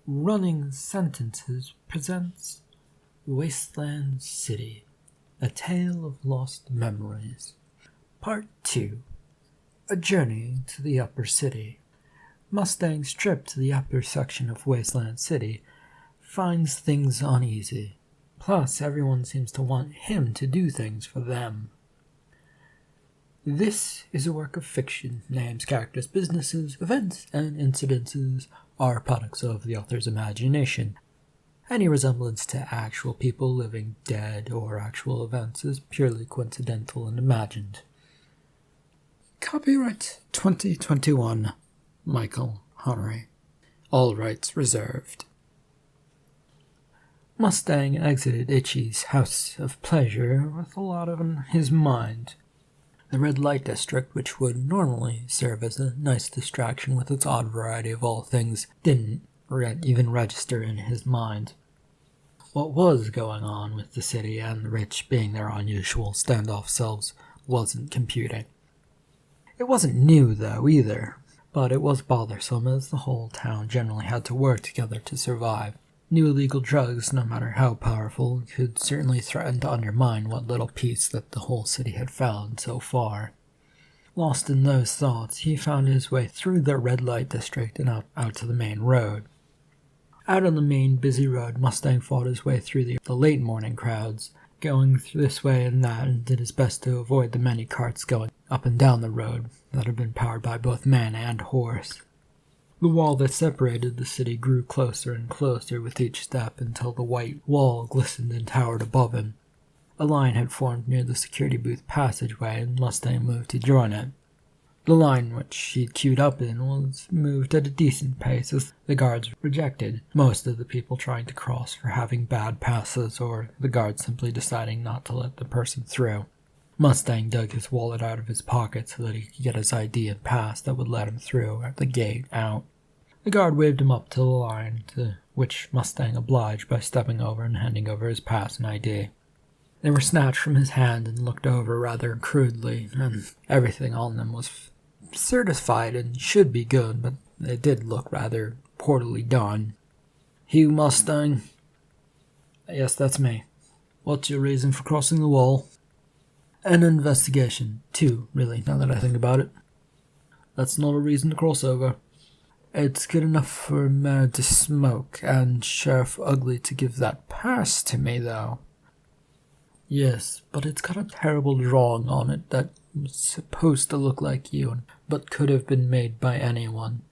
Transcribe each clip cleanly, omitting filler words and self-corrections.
Running Sentences presents Wasteland City, A Tale of Lost Memories. Part 2. A Journey to the Upper City. Mustang's trip to the upper section of Wasteland City finds things uneasy. Plus, everyone seems to want him to do things for them. This is a work of fiction. Names, characters, businesses, events, and incidences are products of the author's imagination. Any resemblance to actual people, living, dead, or actual events is purely coincidental and imagined. Copyright 2021, Michael Honnery. All rights reserved. Mustang exited Itchy's house of pleasure with a lot on his mind. The red light district, which would normally serve as a nice distraction with its odd variety of all things, didn't even register in his mind. What was going on with the city and the rich being their unusual standoff selves wasn't computing. It wasn't new, though, either, but it was bothersome as the whole town generally had to work together to survive. New illegal drugs, no matter how powerful, could certainly threaten to undermine what little peace that the whole city had found so far. Lost in those thoughts, he found his way through the red light district and out to the main road. Out on the main busy road, Mustang fought his way through the late morning crowds, going this way and that, and did his best to avoid the many carts going up and down the road that had been powered by both man and horse. The wall that separated the city grew closer and closer with each step until the white wall glistened and towered above him. A line had formed near the security booth passageway, and Mustang moved to join it. The line which he'd queued up in was moved at a decent pace as the guards rejected most of the people trying to cross for having bad passes or the guards simply deciding not to let the person through. Mustang dug his wallet out of his pocket so that he could get his ID and pass that would let him through at the gate out. The guard waved him up to the line, to which Mustang obliged by stepping over and handing over his pass and ID. They were snatched from his hand and looked over rather crudely, and everything on them was certified and should be good, but they did look rather poorly done. "You, Mustang?" "Yes, that's me." "What's your reason for crossing the wall?" "An investigation. 2, really, now that I think about it." "That's not a reason to cross over." "It's good enough for Mayor to smoke, and Sheriff Ugly to give that pass to me, though." "Yes, but it's got a terrible drawing on it that was supposed to look like you, but could have been made by anyone."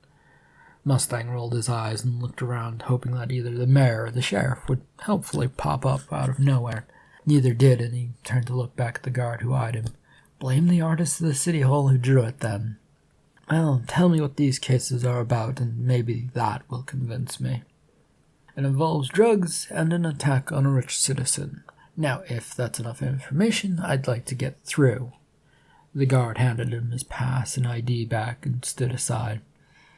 Mustang rolled his eyes and looked around, hoping that either the mayor or the sheriff would helpfully pop up out of nowhere. Neither did, and he turned to look back at the guard who eyed him. "Blame the artist of the city hall who drew it, then." "Well, tell me what these cases are about, and maybe that will convince me." "It involves drugs and an attack on a rich citizen. Now, if that's enough information, I'd like to get through." The guard handed him his pass and ID back and stood aside.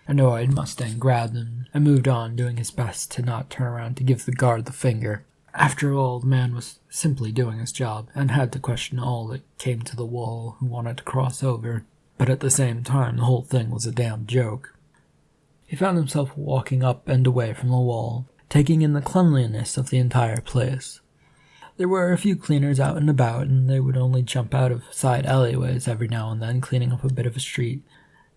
Annoyed, Mustang grabbed them and moved on, doing his best to not turn around to give the guard the finger. After all, the man was simply doing his job and had to question all that came to the wall who wanted to cross over. But at the same time, the whole thing was a damn joke. He found himself walking up and away from the wall, taking in the cleanliness of the entire place. There were a few cleaners out and about, and they would only jump out of side alleyways every now and then, cleaning up a bit of a street,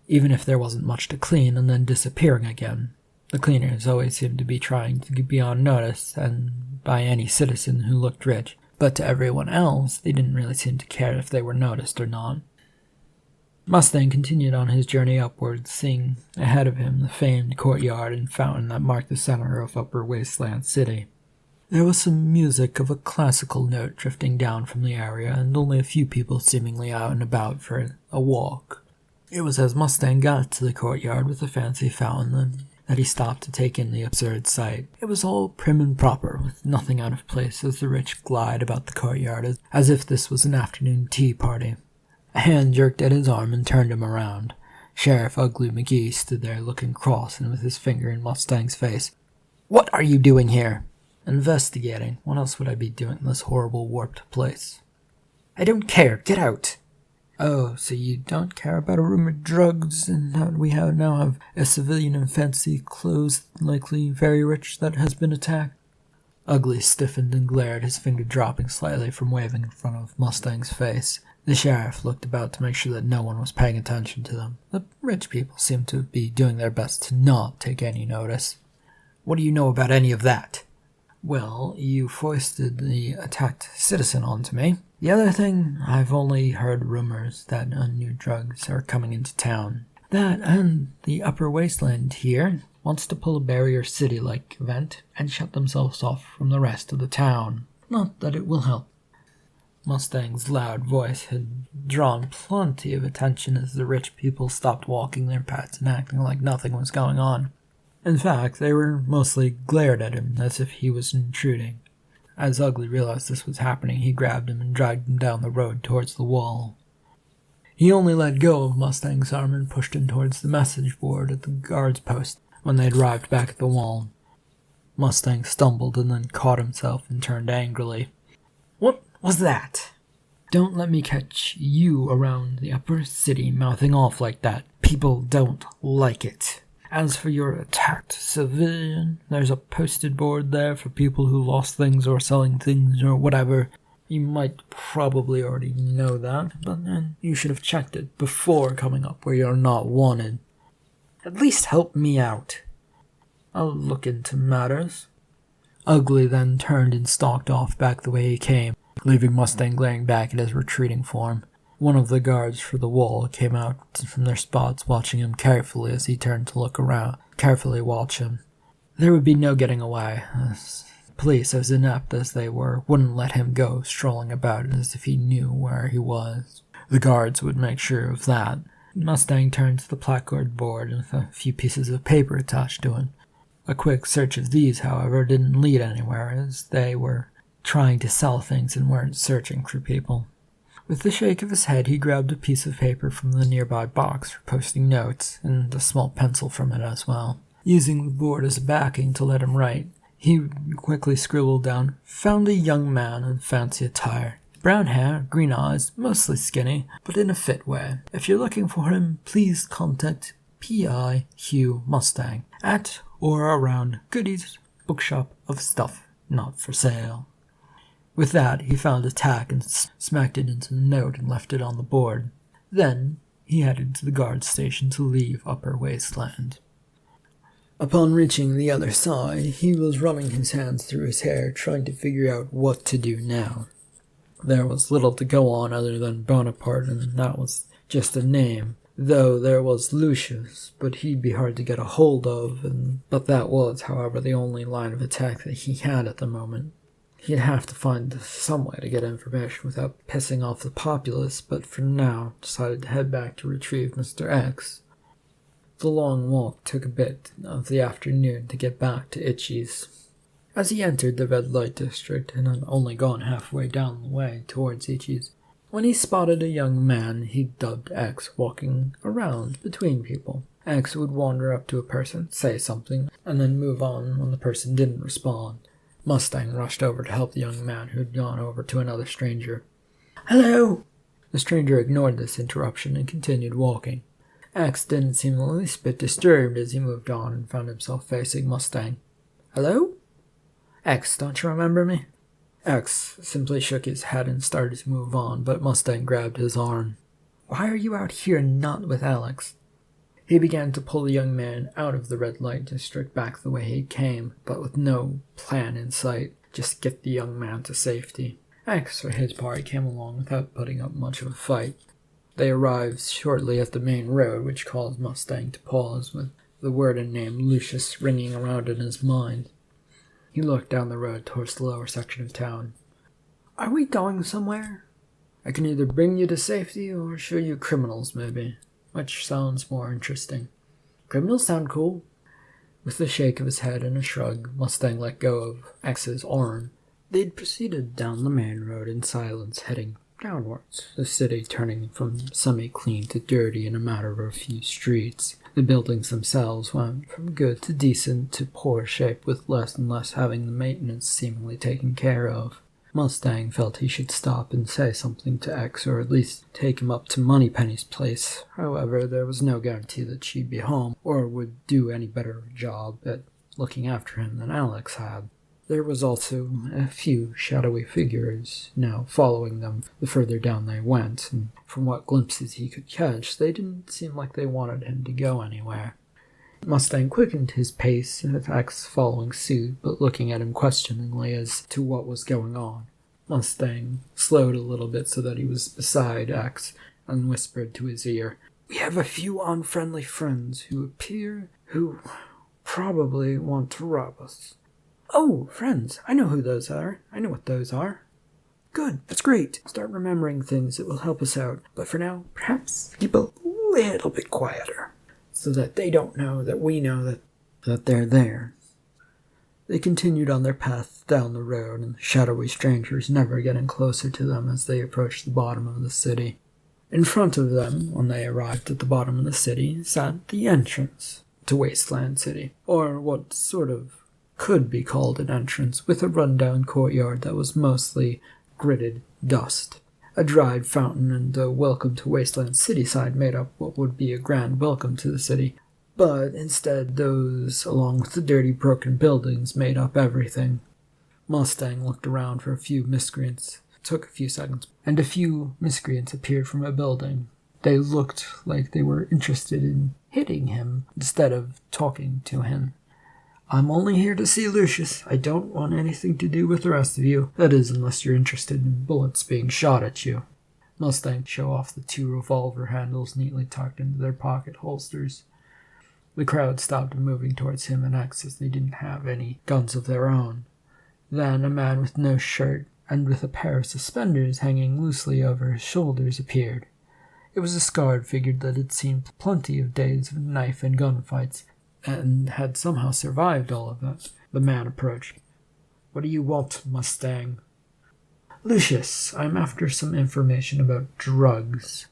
even if there wasn't much to clean, and then disappearing again. The cleaners always seemed to be trying to be on notice, and by any citizen who looked rich, but to everyone else, they didn't really seem to care if they were noticed or not. Mustang continued on his journey upwards, seeing ahead of him the famed courtyard and fountain that marked the center of Upper Wasteland City. There was some music of a classical note drifting down from the area, and only a few people seemingly out and about for a walk. It was as Mustang got to the courtyard with the fancy fountain that he stopped to take in the absurd sight. It was all prim and proper, with nothing out of place as the rich glide about the courtyard as if this was an afternoon tea party. A hand jerked at his arm and turned him around. Sheriff Ugly McGee stood there looking cross and with his finger in Mustang's face. "What are you doing here?" "Investigating. What else would I be doing in this horrible, warped place?" "I don't care. Get out." Oh, so you don't care about a rumored drugs and that we now have a civilian in fancy clothes, likely very rich, that has been attacked? Ugly stiffened and glared, his finger dropping slightly from waving in front of Mustang's face. The sheriff looked about to make sure that no one was paying attention to them. The rich people seemed to be doing their best to not take any notice. What do you know about any of that? Well, you foisted the attacked citizen onto me. The other thing, I've only heard rumors that new drugs are coming into town. That and the Upper Wasteland here wants to pull a barrier city-like event and shut themselves off from the rest of the town. Not that it will help. Mustang's loud voice had drawn plenty of attention as the rich people stopped walking their pets and acting like nothing was going on. In fact, they were mostly glared at him as if he was intruding. As Ugly realized this was happening, he grabbed him and dragged him down the road towards the wall. He only let go of Mustang's arm and pushed him towards the message board at the guard's post when they had arrived back at the wall. Mustang stumbled and then caught himself and turned angrily. What was that? Don't let me catch you around the upper city mouthing off like that. People don't like it. As for your attacked civilian, there's a posted board there for people who lost things or selling things or whatever. You might probably already know that, but then you should have checked it before coming up where you're not wanted. At least help me out. I'll look into matters. Ugly then turned and stalked off back the way he came, leaving Mustang glaring back at his retreating form. One of the guards for the wall came out from their spots, watching him carefully as he turned to look around, carefully watch him. There would be no getting away. The police, as inept as they were, wouldn't let him go strolling about as if he knew where he was. The guards would make sure of that. Mustang turned to the placard board with a few pieces of paper attached to it. A quick search of these, however, didn't lead anywhere, as they were trying to sell things and weren't searching for people. With a shake of his head, he grabbed a piece of paper from the nearby box for posting notes, and a small pencil from it as well. Using the board as a backing to let him write, he quickly scribbled down, "Found a young man in fancy attire. Brown hair, green eyes, mostly skinny, but in a fit way. If you're looking for him, please contact P.I. Hugh Mustang at or around Goody's Bookshop of Stuff Not for Sale." With that, he found a tack and smacked it into the note and left it on the board. Then, he headed to the guard station to leave Upper Wasteland. Upon reaching the other side, he was running his hands through his hair, trying to figure out what to do now. There was little to go on other than Bonaparte, and that was just a name. Though there was Lucius, but he'd be hard to get a hold of, but that was, however, the only line of attack that he had at the moment. He'd have to find some way to get information without pissing off the populace, but for now, decided to head back to retrieve Mr. X. The long walk took a bit of the afternoon to get back to Itchy's. As he entered the red light district and had only gone halfway down the way towards Itchy's, when he spotted a young man he dubbed X walking around between people. X would wander up to a person, say something, and then move on when the person didn't respond. Mustang rushed over to help the young man who had gone over to another stranger. "Hello!" The stranger ignored this interruption and continued walking. X didn't seem the least bit disturbed as he moved on and found himself facing Mustang. "Hello? X, don't you remember me?" X simply shook his head and started to move on, but Mustang grabbed his arm. "Why are you out here and not with Alex?" He began to pull the young man out of the red light district back the way he came, but with no plan in sight, just get the young man to safety. X, for his part, came along without putting up much of a fight. They arrived shortly at the main road, which caused Mustang to pause, with the word and name Lucius ringing around in his mind. He looked down the road towards the lower section of town. "Are we going somewhere? I can either bring you to safety or show you criminals, maybe. Which sounds more interesting?" "Criminals sound cool." With a shake of his head and a shrug, Mustang let go of X's arm. They'd proceeded down the main road in silence, heading downwards, the city turning from semi-clean to dirty in a matter of a few streets. The buildings themselves went from good to decent to poor shape, with less and less having the maintenance seemingly taken care of. Mustang felt he should stop and say something to X, or at least take him up to Moneypenny's place. However, there was no guarantee that she'd be home, or would do any better job at looking after him than Alex had. There was also a few shadowy figures now following them the further down they went, and from what glimpses he could catch, they didn't seem like they wanted him to go anywhere. Mustang quickened his pace, with X following suit, but looking at him questioningly as to what was going on. Mustang slowed a little bit so that he was beside X, and whispered to his ear, "We have a few unfriendly friends who probably want to rob us." "Oh, friends, I know who those are. I know what those are." "Good, that's great. Start remembering things that will help us out, but for now, perhaps keep a little bit quieter, so that they don't know that we know that they're there." They continued on their path down the road, and the shadowy strangers never getting closer to them as they approached the bottom of the city. In front of them, when they arrived at the bottom of the city, sat the entrance to Wasteland City, or what sort of could be called an entrance, with a run-down courtyard that was mostly gritted dust. A dried fountain and a welcome to Wasteland City sign made up what would be a grand welcome to the city, but instead those, along with the dirty broken buildings, made up everything. Mustang looked around for a few miscreants. It took a few seconds, and a few miscreants appeared from a building. They looked like they were interested in hitting him instead of talking to him. "I'm only here to see Lucius. I don't want anything to do with the rest of you. That is, unless you're interested in bullets being shot at you." Mustang showed off the 2 revolver handles neatly tucked into their pocket holsters. The crowd stopped moving towards him and X as they didn't have any guns of their own. Then a man with no shirt and with a pair of suspenders hanging loosely over his shoulders appeared. It was a scarred figure that had seen plenty of days of knife and gunfights, and had somehow survived all of it. The man approached. "What do you want, Mustang?" "Lucius, I'm after some information about drugs."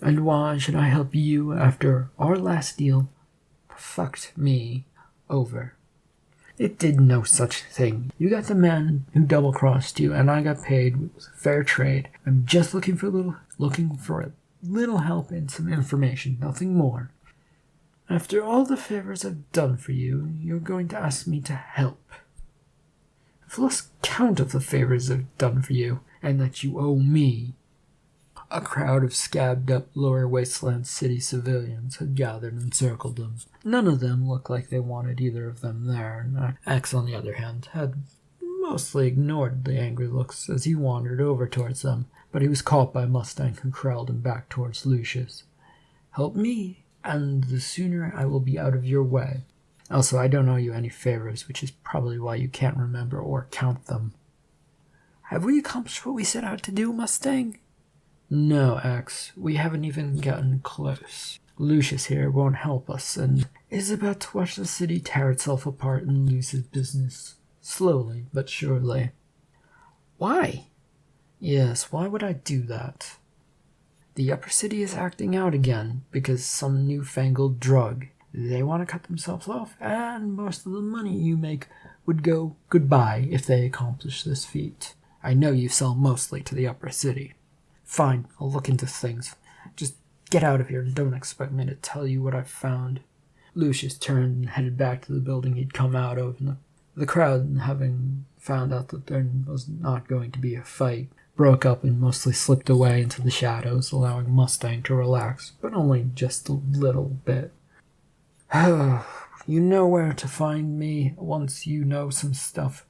"And why should I help you after our last deal fucked me over?" "It did no such thing. You got the man who double-crossed you, and I got paid. It was a fair trade. I'm just looking for a little help and some information, nothing more." "After all the favors I've done for you, you're going to ask me to help?" "I've lost count of the favors I've done for you, and that you owe me." A crowd of scabbed-up Lower Wasteland City civilians had gathered and circled them. None of them looked like they wanted either of them there, and X, on the other hand, had mostly ignored the angry looks as he wandered over towards them, but he was caught by Mustang, who corralled him back towards Lucius. "Help me, and the sooner I will be out of your way. Also, I don't owe you any favors, which is probably why you can't remember or count them." "Have we accomplished what we set out to do, Mustang?" "No, X. We haven't even gotten close. Lucius here won't help us, and is about to watch the city tear itself apart and lose his business. Slowly, but surely." "Why?" "Yes, why would I do that?" "The upper city is acting out again because some newfangled drug. They want to cut themselves off, and most of the money you make would go goodbye if they accomplish this feat. I know you sell mostly to the upper city." "Fine, I'll look into things. Just get out of here and don't expect me to tell you what I've found." Lucius turned and headed back to the building he'd come out of. The crowd, having found out that there was not going to be a fight, broke up and mostly slipped away into the shadows, allowing Mustang to relax, but only just a little bit. "You know where to find me once you know some stuff.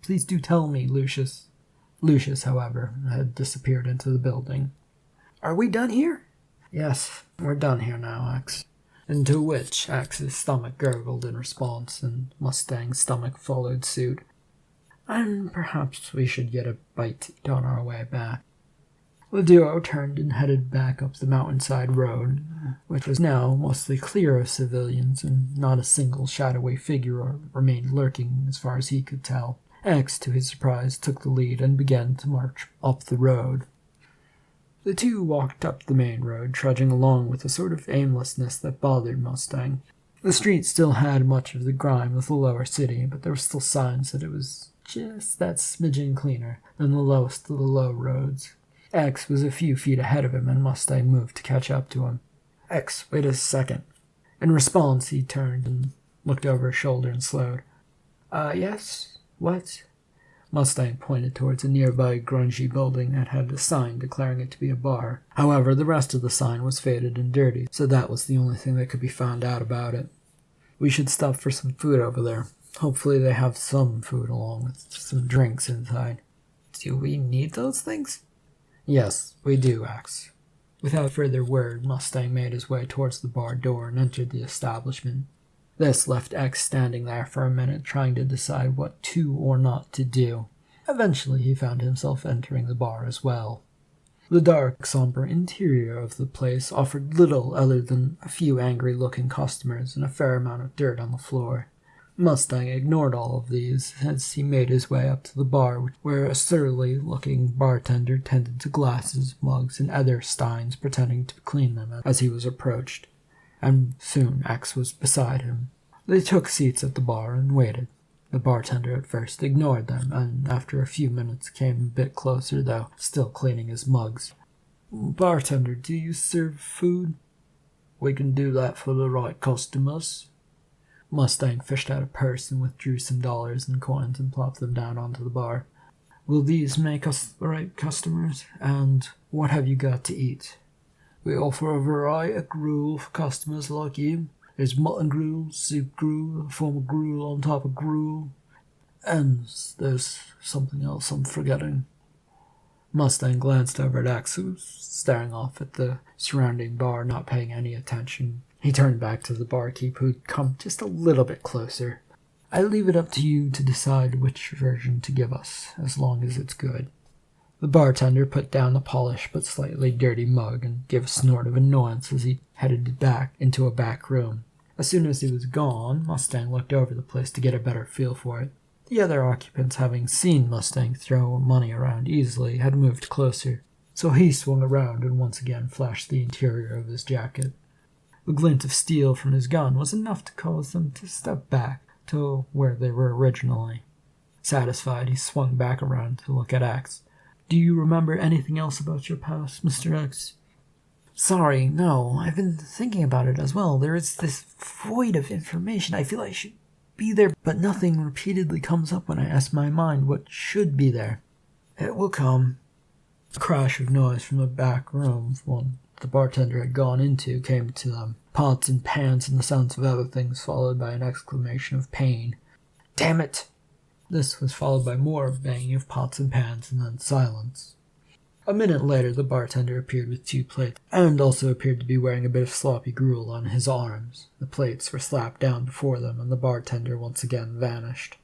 Please do tell me, Lucius." Lucius, however, had disappeared into the building. "Are we done here?" "Yes, we're done here now, X." And to which X's stomach gurgled in response, and Mustang's stomach followed suit. "And perhaps we should get a bite to eat on our way back." The duo turned and headed back up the mountainside road, which was now mostly clear of civilians, and not a single shadowy figure remained lurking as far as he could tell. X, to his surprise, took the lead and began to march up the road. The two walked up the main road, trudging along with a sort of aimlessness that bothered Mustang. The street still had much of the grime of the lower city, but there were still signs that it was just that smidgen cleaner than the lowest of the low roads. X was a few feet ahead of him, and Mustang moved to catch up to him. X, wait a second. In response, he turned and looked over his shoulder and slowed. Yes? What? Mustang pointed towards a nearby grungy building that had a sign declaring it to be a bar. However, the rest of the sign was faded and dirty, so that was the only thing that could be found out about it. We should stop for some food over there. Hopefully they have some food along with some drinks inside. Do we need those things? Yes, we do, X. Without further word, Mustang made his way towards the bar door and entered the establishment. This left X standing there for a minute, trying to decide what to or not to do. Eventually, he found himself entering the bar as well. The dark, somber interior of the place offered little other than a few angry-looking customers and a fair amount of dirt on the floor. Mustang ignored all of these as he made his way up to the bar, where a surly-looking bartender tended to glasses, mugs, and other steins, pretending to clean them as he was approached. And soon X was beside him. They took seats at the bar and waited. The bartender at first ignored them, and after a few minutes came a bit closer, though still cleaning his mugs. Bartender, do you serve food? We can do that for the right customers. Mustang fished out a purse and withdrew some dollars and coins and plopped them down onto the bar. Will these make us the right customers? And what have you got to eat? We offer a variety of gruel for customers like you. There's mutton gruel, soup gruel, a form of gruel on top of gruel. And there's something else I'm forgetting. Mustang glanced over at X, who was staring off at the surrounding bar, not paying any attention. He turned back to the barkeep, who'd come just a little bit closer. I leave it up to you to decide which version to give us, as long as it's good. The bartender put down the polished but slightly dirty mug and gave a snort of annoyance as he headed back into a back room. As soon as he was gone, Mustang looked over the place to get a better feel for it. The other occupants, having seen Mustang throw money around easily, had moved closer, so he swung around and once again flashed the interior of his jacket. The glint of steel from his gun was enough to cause them to step back to where they were originally. Satisfied, he swung back around to look at X. Do you remember anything else about your past, Mr. X? Sorry, no. I've been thinking about it as well. There is this void of information. I feel I should be there, but nothing repeatedly comes up when I ask my mind what should be there. It will come. A crash of noise from the back room, one the bartender had gone into, came to them. Pots and pans and the sounds of other things, followed by an exclamation of pain. Damn it! This was followed by more banging of pots and pans, and then silence. A minute later, the bartender appeared with 2 plates, and also appeared to be wearing a bit of sloppy gruel on his arms. The plates were slapped down before them, and the bartender once again vanished.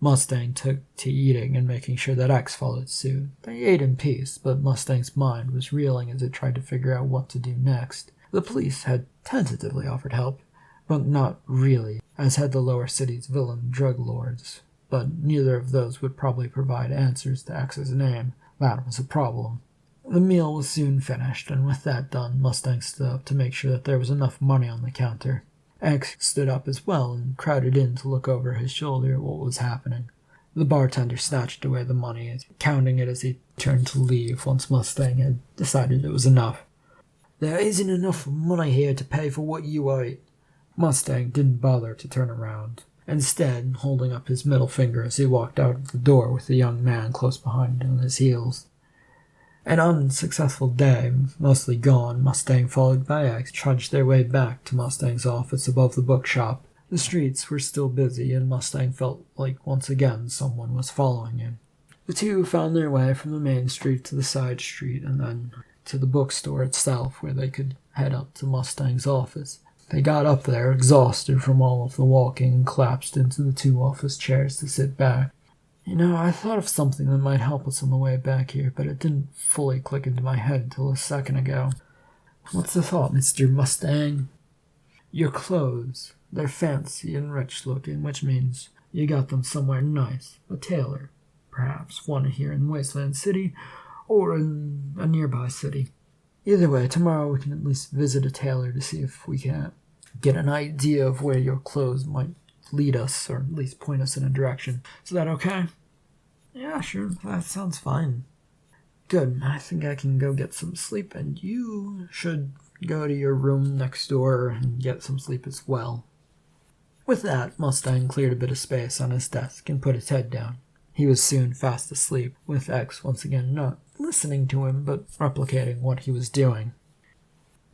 Mustang took to eating and making sure that X followed suit. They ate in peace, but Mustang's mind was reeling as it tried to figure out what to do next. The police had tentatively offered help, but not really, as had the lower city's villain drug lords. But neither of those would probably provide answers to X's name. That was a problem. The meal was soon finished, and with that done, Mustang stood up to make sure that there was enough money on the counter. X stood up as well and crowded in to look over his shoulder at what was happening. The bartender snatched away the money, counting it as he turned to leave once Mustang had decided it was enough. There isn't enough money here to pay for what you ate. Mustang didn't bother to turn around, instead holding up his middle finger as he walked out of the door with the young man close behind on his heels. An unsuccessful day, mostly gone, Mustang followed by X trudged their way back to Mustang's office above the bookshop. The streets were still busy, and Mustang felt like once again someone was following him. The two found their way from the main street to the side street, and then to the bookstore itself, where they could head up to Mustang's office. They got up there, exhausted from all of the walking, and collapsed into the 2 office chairs to sit back. You know, I thought of something that might help us on the way back here, but it didn't fully click into my head until a second ago. What's the thought, Mr. Mustang? Your clothes. They're fancy and rich looking, which means you got them somewhere nice. A tailor, perhaps one here in Wasteland City, or in a nearby city. Either way, tomorrow we can at least visit a tailor to see if we can't get an idea of where your clothes might lead us, or at least point us in a direction. Is that okay? Yeah, sure, that sounds fine. Good, I think I can go get some sleep, and you should go to your room next door and get some sleep as well. With that, Mustang cleared a bit of space on his desk and put his head down. He was soon fast asleep, with X once again not listening to him, but replicating what he was doing.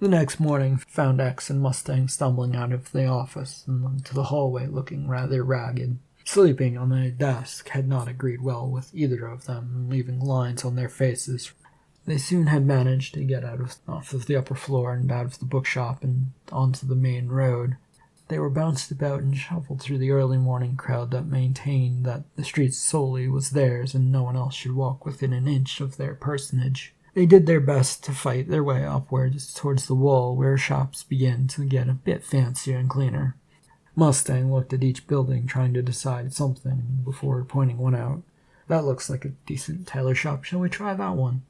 The next morning found X and Mustang stumbling out of the office and into the hallway looking rather ragged. Sleeping on a desk had not agreed well with either of them, leaving lines on their faces. They soon had managed to get off of the upper floor and out of the bookshop and onto the main road. They were bounced about and shuffled through the early morning crowd that maintained that the street solely was theirs and no one else should walk within an inch of their personage. They did their best to fight their way upwards towards the wall where shops began to get a bit fancier and cleaner. Mustang looked at each building trying to decide something before pointing one out. That looks like a decent tailor shop, shall we try that one?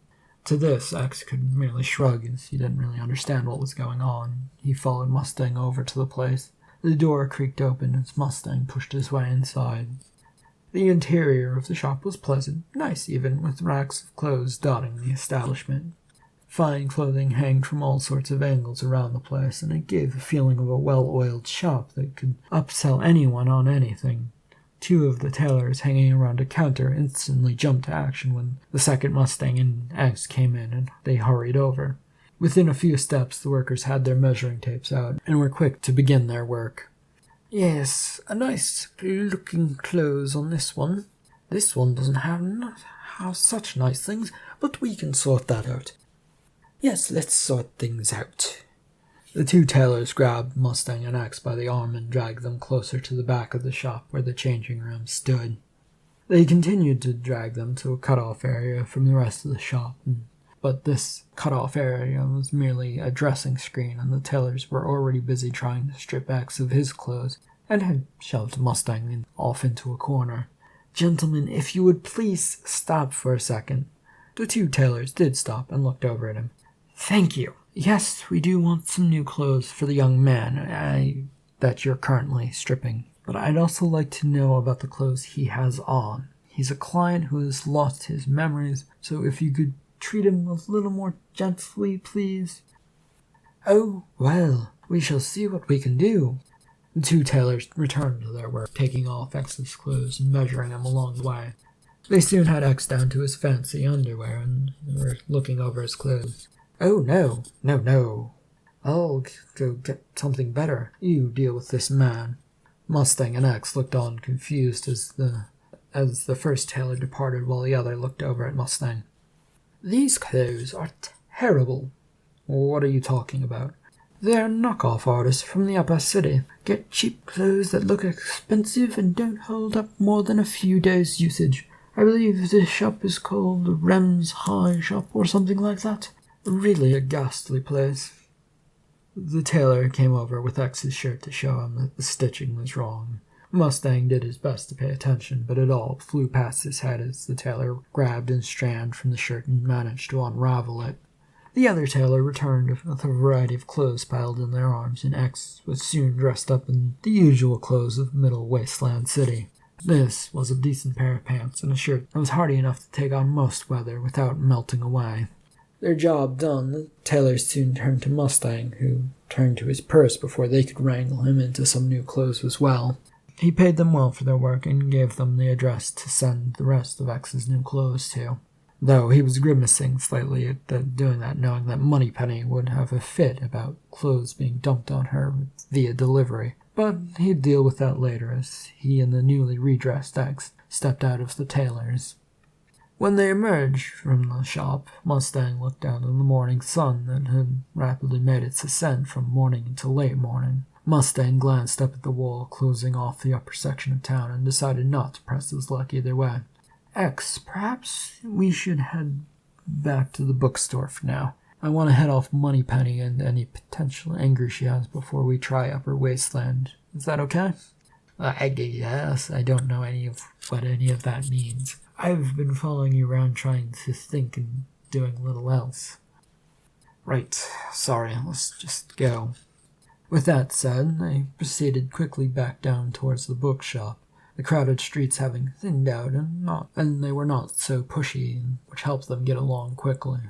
To this, X could merely shrug as he didn't really understand what was going on. He followed Mustang over to the place. The door creaked open as Mustang pushed his way inside. The interior of the shop was pleasant, nice even, with racks of clothes dotting the establishment. Fine clothing hanged from all sorts of angles around the place, and it gave the feeling of a well-oiled shop that could upsell anyone on anything. Two of the tailors hanging around a counter instantly jumped to action when the second Mustang and X came in, and they hurried over. Within a few steps, the workers had their measuring tapes out and were quick to begin their work. Yes, a nice-looking clothes on this one. This one doesn't have such nice things, but we can sort that out. Yes, let's sort things out. The two tailors grabbed Mustang and X by the arm and dragged them closer to the back of the shop where the changing room stood. They continued to drag them to a cut-off area from the rest of the shop, but this cut-off area was merely a dressing screen, and the tailors were already busy trying to strip X of his clothes and had shoved Mustang off into a corner. Gentlemen, if you would please stop for a second. The two tailors did stop and looked over at him. Thank you. Yes, we do want some new clothes for the young man that you're currently stripping, but I'd also like to know about the clothes he has on. He's a client who has lost his memories, so if you could treat him a little more gently, please. Oh, well, we shall see what we can do. The two tailors returned to their work, taking off X's clothes and measuring him along the way. They soon had X down to his fancy underwear and were looking over his clothes. Oh, no. I'll go get something better. You deal with this man. Mustang and X looked on confused as the first tailor departed while the other looked over at Mustang. These clothes are terrible. What are you talking about? They're knockoff artists from the upper city. Get cheap clothes that look expensive and don't hold up more than a few days' usage. I believe this shop is called Rem's High Shop or something like that. Really a ghastly place. The tailor came over with X's shirt to show him that the stitching was wrong. Mustang did his best to pay attention, but it all flew past his head as the tailor grabbed a strand from the shirt and managed to unravel it. The other tailor returned with a variety of clothes piled in their arms, and X was soon dressed up in the usual clothes of middle Wasteland City. This was a decent pair of pants and a shirt that was hardy enough to take on most weather without melting away. Their job done, the tailors soon turned to Mustang, who turned to his purse before they could wrangle him into some new clothes as well. He paid them well for their work and gave them the address to send the rest of X's new clothes to, though he was grimacing slightly at doing that, knowing that Moneypenny would have a fit about clothes being dumped on her via delivery. But he'd deal with that later as he and the newly redressed X stepped out of the tailor's. When they emerged from the shop, Mustang looked out on the morning sun that had rapidly made its ascent from morning until late morning. Mustang glanced up at the wall closing off the upper section of town and decided not to press his luck either way. X, perhaps we should head back to the bookstore for now. I want to head off Moneypenny and any potential anger she has before we try Upper Wasteland. Is that okay? I guess. I don't know what any of that means. I've been following you around trying to think and doing little else. Right, sorry, let's just go. With that said, I proceeded quickly back down towards the bookshop. the crowded streets having thinned out and they were not so pushy, which helped them get along quickly.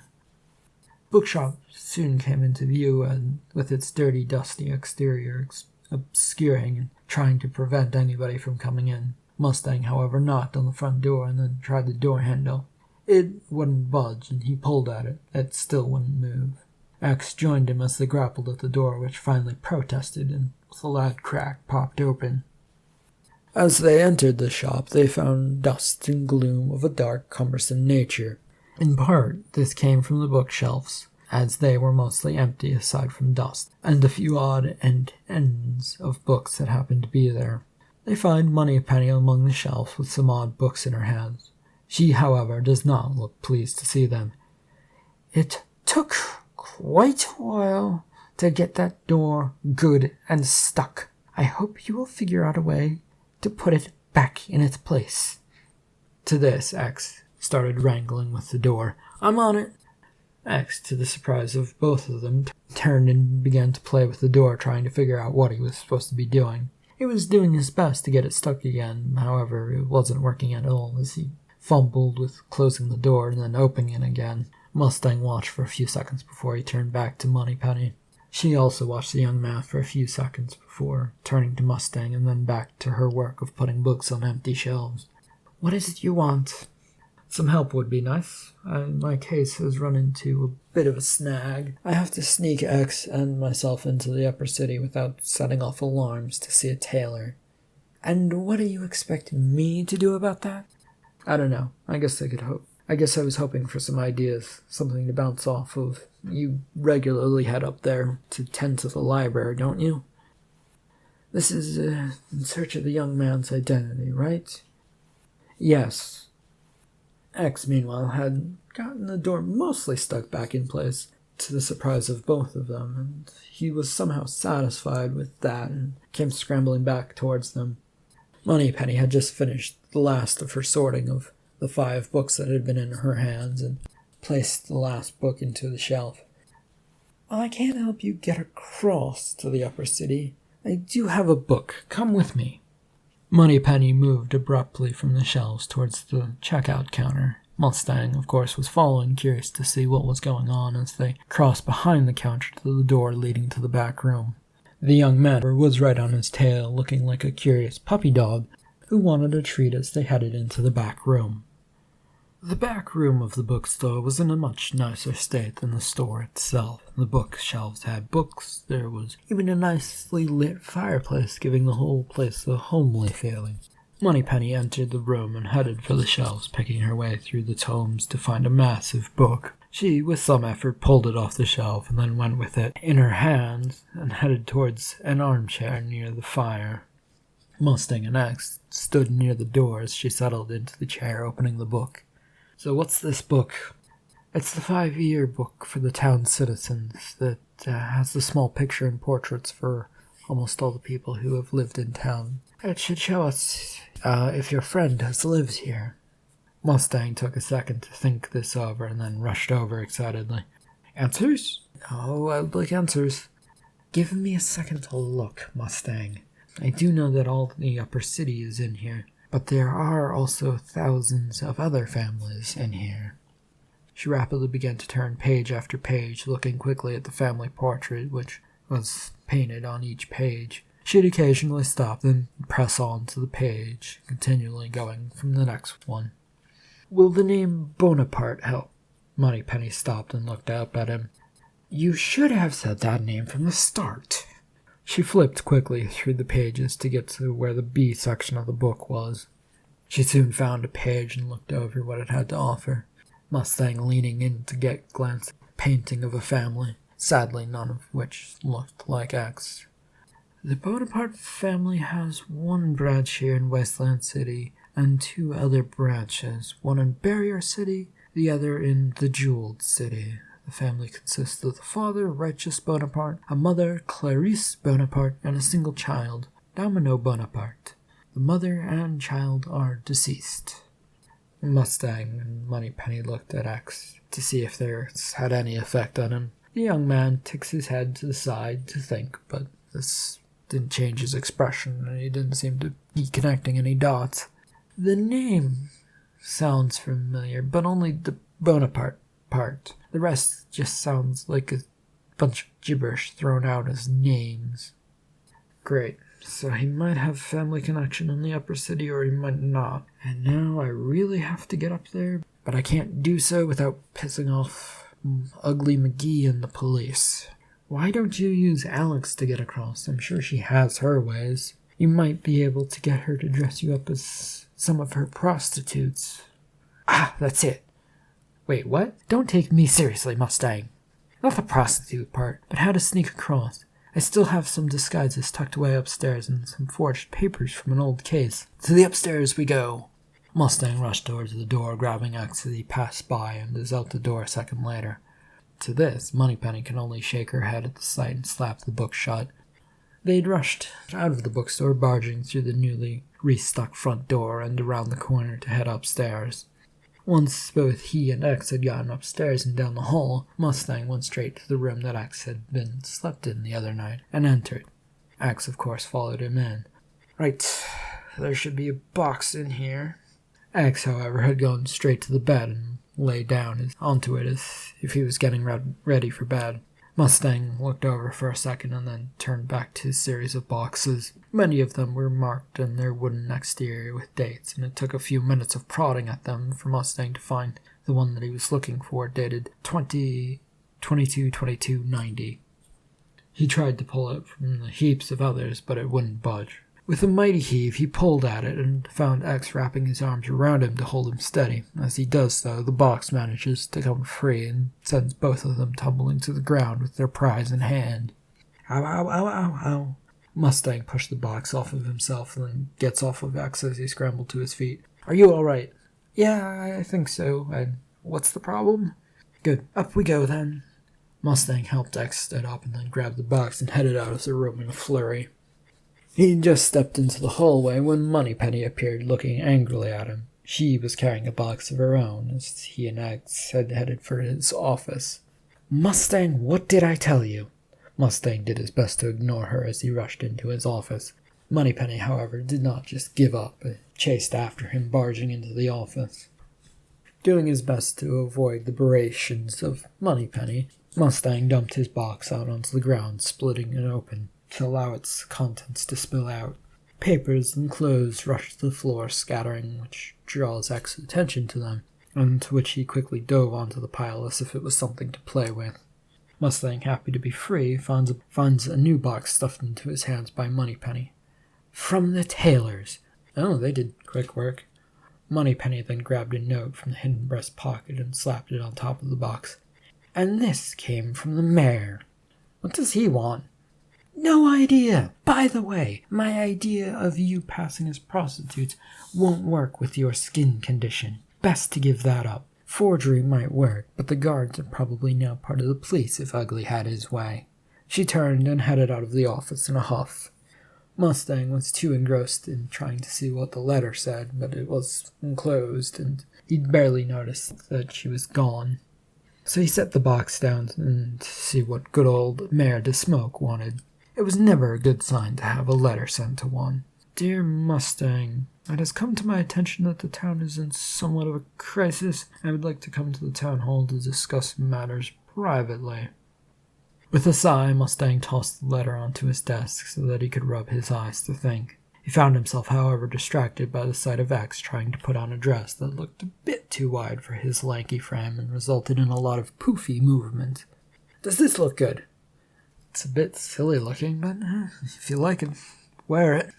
Bookshop soon came into view, and with its dirty, dusty exterior obscuring and trying to prevent anybody from coming in. Mustang, however, knocked on the front door and then tried the door handle. It wouldn't budge, and he pulled at it. It still wouldn't move. X joined him as they grappled at the door, which finally protested, and with a loud crack popped open. As they entered the shop, they found dust and gloom of a dark, cumbersome nature. In part, this came from the bookshelves, as they were mostly empty aside from dust, and a few odd ends of books that happened to be there. They find Moneypenny among the shelves with some odd books in her hands. She, however, does not look pleased to see them. "It took quite a while to get that door good and stuck. I hope you will figure out a way to put it back in its place." To this, X started wrangling with the door. "I'm on it." X, to the surprise of both of them, turned and began to play with the door, trying to figure out what he was supposed to be doing. He was doing his best to get it stuck again, however, it wasn't working at all, as he fumbled with closing the door and then opening it again. Mustang watched for a few seconds before he turned back to Moneypenny. She also watched the young man for a few seconds before turning to Mustang and then back to her work of putting books on empty shelves. "What is it you want?" "Some help would be nice. My case has run into a bit of a snag. I have to sneak X and myself into the upper city without setting off alarms to see a tailor." "And what are you expecting me to do about that?" "I don't know. I guess I was hoping for some ideas, something to bounce off of. You regularly head up there to tend to the library, don't you?" "This is in search of the young man's identity, right?" "Yes." X, meanwhile, had gotten the door mostly stuck back in place, to the surprise of both of them, and he was somehow satisfied with that and came scrambling back towards them. Moneypenny had just finished the last of her sorting of the 5 books that had been in her hands and placed the last book into the shelf. "I can't help you get across to the upper city. I do have a book. Come with me." Moneypenny moved abruptly from the shelves towards the checkout counter. Mustang, of course, was following, curious to see what was going on as they crossed behind the counter to the door leading to the back room. The young man was right on his tail, looking like a curious puppy dog who wanted a treat as they headed into the back room. The back room of the bookstore was in a much nicer state than the store itself. The bookshelves had books. There was even a nicely lit fireplace, giving the whole place a homely feeling. Moneypenny entered the room and headed for the shelves, picking her way through the tomes to find a massive book. She, with some effort, pulled it off the shelf and then went with it in her hand and headed towards an armchair near the fire. Mustang and X stood near the door as she settled into the chair, opening the book. "So what's this book?" "It's the 5-year book for the town citizens that has the small picture and portraits for almost all the people who have lived in town. It should show us if your friend has lived here." Mustang took a second to think this over and then rushed over excitedly. "Answers?" "Oh, I'd like answers." "Give me a second to look, Mustang. I do know that all the upper city is in here, but there are also thousands of other families in here." She rapidly began to turn page after page, looking quickly at the family portrait, which was painted on each page. She'd occasionally stop, then press on to the page, continually going from the next one. "Will the name Bonaparte help?" Moneypenny stopped and looked up at him. "You should have said that name from the start." She flipped quickly through the pages to get to where the B section of the book was. She soon found a page and looked over what it had to offer. Mustang leaning in to get a glance at the painting of a family, sadly none of which looked like X. "The Bonaparte family has one branch here in Wasteland City and 2 other branches, one in Barrier City, the other in the Jeweled City. The family consists of the father, Righteous Bonaparte, a mother, Clarice Bonaparte, and a single child, Domino Bonaparte. The mother and child are deceased." Mustang and Moneypenny looked at X to see if this had any effect on him. The young man tips his head to the side to think, but this didn't change his expression, and he didn't seem to be connecting any dots. The name sounds familiar, but only the Bonaparte part. The rest just sounds like a bunch of gibberish thrown out as names. Great. So he might have family connection in the upper city, or he might not. And now I really have to get up there, but I can't do so without pissing off Ugly McGee and the police. Why don't you use Alex to get across? I'm sure she has her ways. You might be able to get her to dress you up as some of her prostitutes. Ah, that's it. Wait, what? Don't take me seriously, Mustang. Not the prostitute part, but how to sneak across. I still have some disguises tucked away upstairs and some forged papers from an old case. To the upstairs we go. Mustang rushed towards the door, grabbing X as he passed by, and is out the door a second later. To this, Moneypenny can only shake her head at the sight and slap the book shut. They'd rushed out of the bookstore, barging through the newly restuck front door and around the corner to head upstairs. Once both he and X had gotten upstairs and down the hall, Mustang went straight to the room that X had been slept in the other night, and entered. X, of course, followed him in. Right, there should be a box in here. X, however, had gone straight to the bed and lay down onto it as if he was getting ready for bed. Mustang looked over for a second and then turned back to his series of boxes. Many of them were marked in their wooden exterior with dates, and it took a few minutes of prodding at them for Mustang to find the one that he was looking for, dated 20/22/22/90. He tried to pull it from the heaps of others, but it wouldn't budge. With a mighty heave, he pulled at it and found X wrapping his arms around him to hold him steady. As he does so, the box manages to come free and sends both of them tumbling to the ground with their prize in hand. Ow, ow, ow, ow, ow. Mustang pushed the box off of himself and then gets off of X as he scrambled to his feet. Are you all right? Yeah, I think so. And what's the problem? Good. Up we go, then. Mustang helped X stand up and then grabbed the box and headed out of the room in a flurry. He just stepped into the hallway when Moneypenny appeared, looking angrily at him. She was carrying a box of her own, as he and X had headed for his office. Mustang, what did I tell you? Mustang did his best to ignore her as he rushed into his office. Moneypenny, however, did not just give up, but chased after him, barging into the office. Doing his best to avoid the berations of Moneypenny, Mustang dumped his box out onto the ground, splitting it open to allow its contents to spill out. Papers and clothes rushed to the floor, scattering, which draws X's attention to them, and to which he quickly dove onto the pile as if it was something to play with. Mustang, happy to be free, finds a new box stuffed into his hands by Moneypenny. From the tailors. Oh, they did quick work. Moneypenny then grabbed a note from the hidden breast pocket and slapped it on top of the box. And this came from the mayor. What does he want? No idea. By the way, my idea of you passing as prostitutes won't work with your skin condition. Best to give that up. Forgery might work, but the guards are probably now part of the police if Ugly had his way. She turned and headed out of the office in a huff. Mustang was too engrossed in trying to see what the letter said, but it was enclosed, and he'd barely noticed that she was gone. So he set the box down and to see what good old Mayor de Smoke wanted. It was never a good sign to have a letter sent to one. Dear Mustang, it has come to my attention that the town is in somewhat of a crisis. I would like to come to the town hall to discuss matters privately. With a sigh, Mustang tossed the letter onto his desk so that he could rub his eyes to think. He found himself, however, distracted by the sight of X trying to put on a dress that looked a bit too wide for his lanky frame and resulted in a lot of poofy movement. Does this look good? It's a bit silly looking, but if you like it, wear it.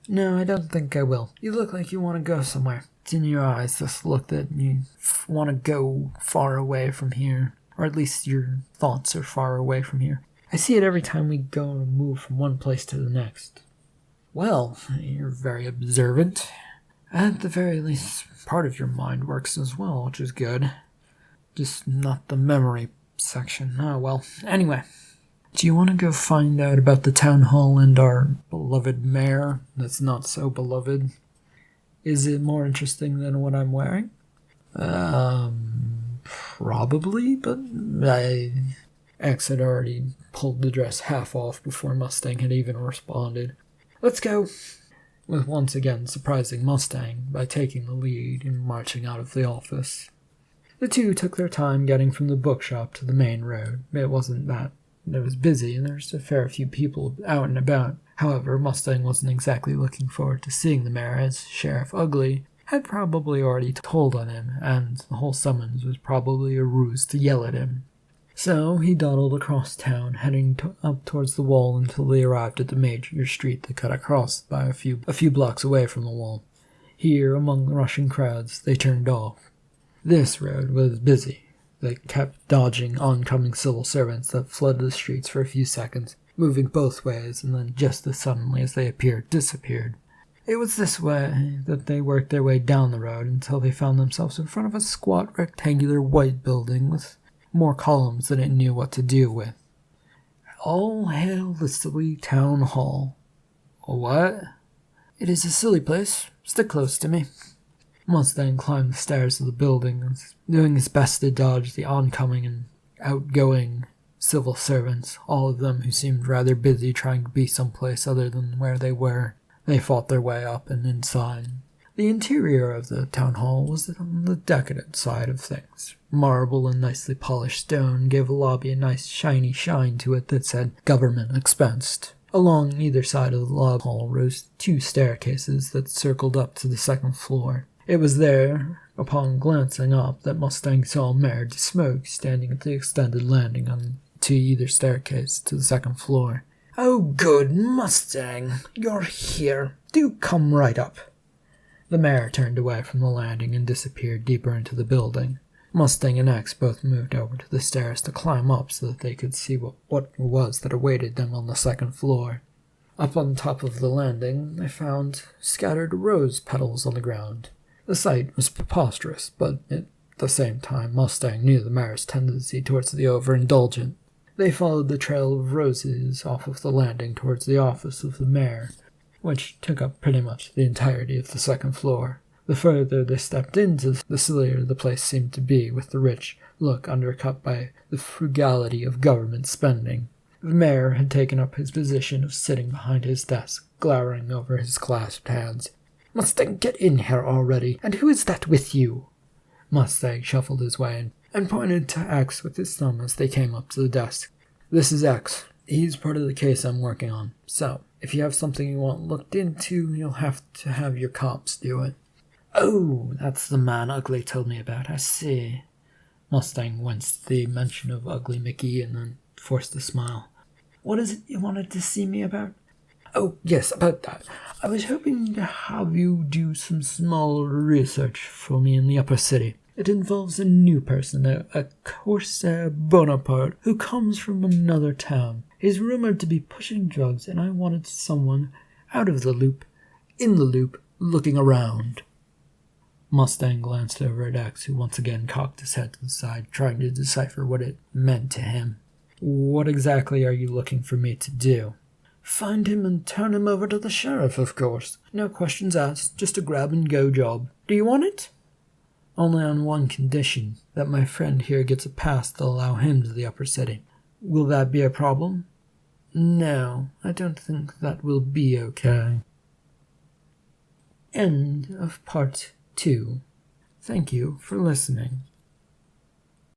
No, I don't think I will. You look like you want to go somewhere. It's in your eyes, this look that you want to go far away from here. Or at least your thoughts are far away from here. I see it every time we go and move from one place to the next. Well, you're very observant. At the very least, part of your mind works as well, which is good. Just not the memory section. Oh well. Anyway. Do you want to go find out about the town hall and our beloved mayor that's not so beloved? Is it more interesting than what I'm wearing? Probably, but X had already pulled the dress half off before Mustang had even responded. "Let's go," with once again surprising Mustang by taking the lead and marching out of the office. The two took their time getting from the bookshop to the main road. It wasn't that it was busy, and there was a fair few people out and about. However, Mustang wasn't exactly looking forward to seeing the mayor, as Sheriff Ugly had probably already told on him, and the whole summons was probably a ruse to yell at him. So he dawdled across town, heading up towards the wall until they arrived at the major street that cut across by a few blocks away from the wall. Here, among the rushing crowds, they turned off. This road was busy. They kept dodging oncoming civil servants that flooded the streets for a few seconds, moving both ways, and then just as suddenly as they appeared, disappeared. It was this way that they worked their way down the road until they found themselves in front of a squat rectangular white building with more columns than it knew what to do with. "All hail the silly town hall." "What?" "It is a silly place. Stick close to me." Mustang climbed the stairs of the building, doing his best to dodge the oncoming and outgoing civil servants, all of them who seemed rather busy trying to be someplace other than where they were. They fought their way up and inside. The interior of the town hall was on the decadent side of things. Marble and nicely polished stone gave the lobby a nice shiny shine to it that said "Government Expensed." Along either side of the lobby hall rose two staircases that circled up to the second floor. It was there, upon glancing up, that Mustang saw Mayor DeSmoke standing at the extended landing on to either staircase to the second floor. "Oh, good, Mustang, you're here. Do come right up." The mayor turned away from the landing and disappeared deeper into the building. Mustang and X both moved over to the stairs to climb up so that they could see what it was that awaited them on the second floor. Up on top of the landing, they found scattered rose petals on the ground. The sight was preposterous, but at the same time Mustang knew the mayor's tendency towards the overindulgent. They followed the trail of roses off of the landing towards the office of the mayor, which took up pretty much the entirety of the second floor. The further they stepped into, the sillier the place seemed to be, with the rich look undercut by the frugality of government spending. The mayor had taken up his position of sitting behind his desk, glowering over his clasped hands. "Mustang, get in here already, and who is that with you?" Mustang shuffled his way in and pointed to X with his thumb as they came up to the desk. "This is X. He's part of the case I'm working on. So, if you have something you want looked into, you'll have to have your cops do it." "Oh, that's the man Ugly told me about, I see." Mustang winced at the mention of Ugly Mickey and then forced a smile. "What is it you wanted to see me about?" "Oh, yes, about that. I was hoping to have you do some small research for me in the upper city. It involves a new person, a Corsair Bonaparte, who comes from another town. He's rumored to be pushing drugs, and I wanted someone out of the loop, in the loop, looking around." Mustang glanced over at X, who once again cocked his head to the side, trying to decipher what it meant to him. "What exactly are you looking for me to do?" "Find him and turn him over to the sheriff, of course. No questions asked, just a grab-and-go job. Do you want it?" "Only on one condition, that my friend here gets a pass to allow him to the upper city. Will that be a problem?" "No, I don't think that will be okay." End of part 2. Thank you for listening.